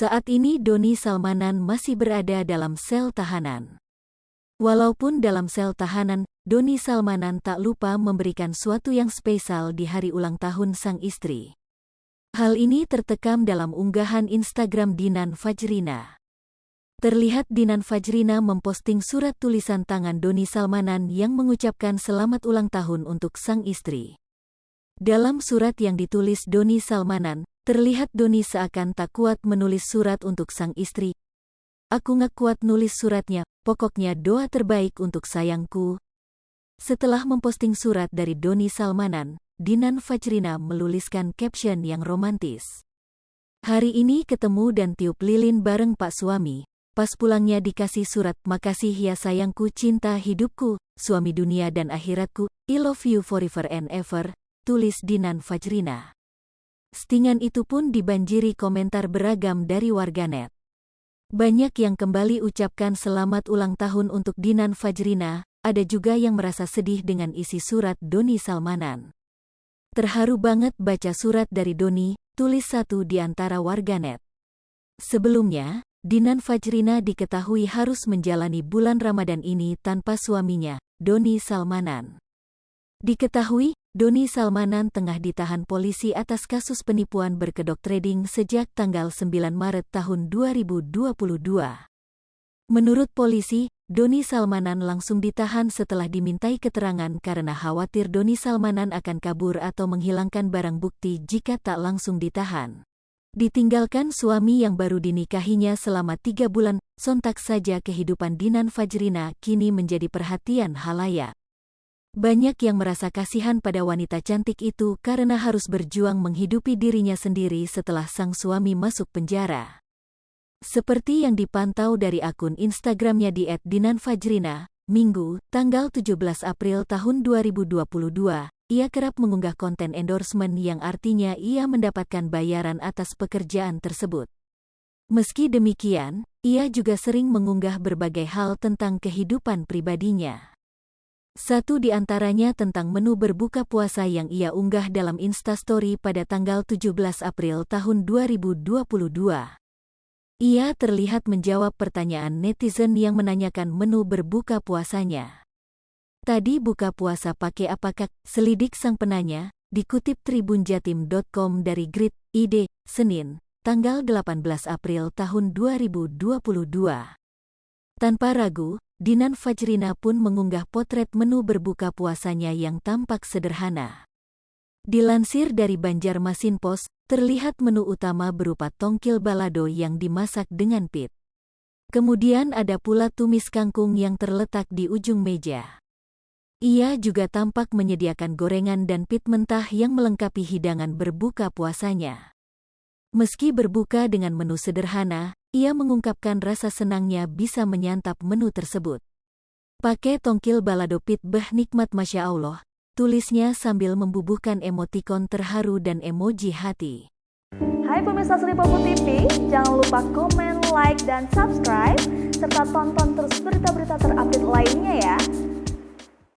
Saat ini Doni Salmanan masih berada dalam sel tahanan. Walaupun dalam sel tahanan, Doni Salmanan tak lupa memberikan suatu yang spesial di hari ulang tahun sang istri. Hal ini tertekam dalam unggahan Instagram Dinan Fajrina. Terlihat Dinan Fajrina memposting surat tulisan tangan Doni Salmanan yang mengucapkan selamat ulang tahun untuk sang istri. Dalam surat yang ditulis Doni Salmanan, terlihat Doni seakan tak kuat menulis surat untuk sang istri. "Aku nggak kuat nulis suratnya, pokoknya doa terbaik untuk sayangku." Setelah memposting surat dari Doni Salmanan, Dinan Fajrina menuliskan caption yang romantis. "Hari ini ketemu dan tiup lilin bareng Pak Suami. Pas pulangnya dikasih surat, makasih ya sayangku, cinta hidupku, suami dunia dan akhiratku, I love you forever and ever," tulis Dinan Fajrina. Postingan itu pun dibanjiri komentar beragam dari warganet. Banyak yang kembali ucapkan selamat ulang tahun untuk Dinan Fajrina, ada juga yang merasa sedih dengan isi surat Doni Salmanan. "Terharu banget baca surat dari Doni," tulis satu di antara warganet. Sebelumnya, Dinan Fajrina diketahui harus menjalani bulan Ramadan ini tanpa suaminya, Doni Salmanan. Diketahui, Doni Salmanan tengah ditahan polisi atas kasus penipuan berkedok trading sejak tanggal 9 Maret tahun 2022. Menurut polisi, Doni Salmanan langsung ditahan setelah dimintai keterangan karena khawatir Doni Salmanan akan kabur atau menghilangkan barang bukti jika tak langsung ditahan. Ditinggalkan suami yang baru dinikahinya selama 3 bulan, sontak saja kehidupan Dinan Fajrina kini menjadi perhatian khalayak. Banyak yang merasa kasihan pada wanita cantik itu karena harus berjuang menghidupi dirinya sendiri setelah sang suami masuk penjara. Seperti yang dipantau dari akun Instagramnya di @dinanfajrina, Minggu, tanggal 17 April tahun 2022, ia kerap mengunggah konten endorsement yang artinya ia mendapatkan bayaran atas pekerjaan tersebut. Meski demikian, ia juga sering mengunggah berbagai hal tentang kehidupan pribadinya. Satu di antaranya tentang menu berbuka puasa yang ia unggah dalam Instastory pada tanggal 17 April tahun 2022. Ia terlihat menjawab pertanyaan netizen yang menanyakan menu berbuka puasanya. "Tadi buka puasa pakai apa kak?" selidik sang penanya, dikutip tribunjatim.com dari Grid, ID, Senin, tanggal 18 April tahun 2022. Tanpa ragu, Dinan Fajrina pun mengunggah potret menu berbuka puasanya yang tampak sederhana. Dilansir dari Banjarmasin Post, terlihat menu utama berupa tongkil balado yang dimasak dengan pit. Kemudian ada pula tumis kangkung yang terletak di ujung meja. Ia juga tampak menyediakan gorengan dan pit mentah yang melengkapi hidangan berbuka puasanya. Meski berbuka dengan menu sederhana, ia mengungkapkan rasa senangnya bisa menyantap menu tersebut. "Pakai tongkil balado pit nikmat Masya Allah," tulisnya sambil membubuhkan emotikon terharu dan emoji hati. Hai pemirsa Sri Popo TV, jangan lupa komen, like, dan subscribe, serta tonton terus berita-berita terupdate lainnya ya.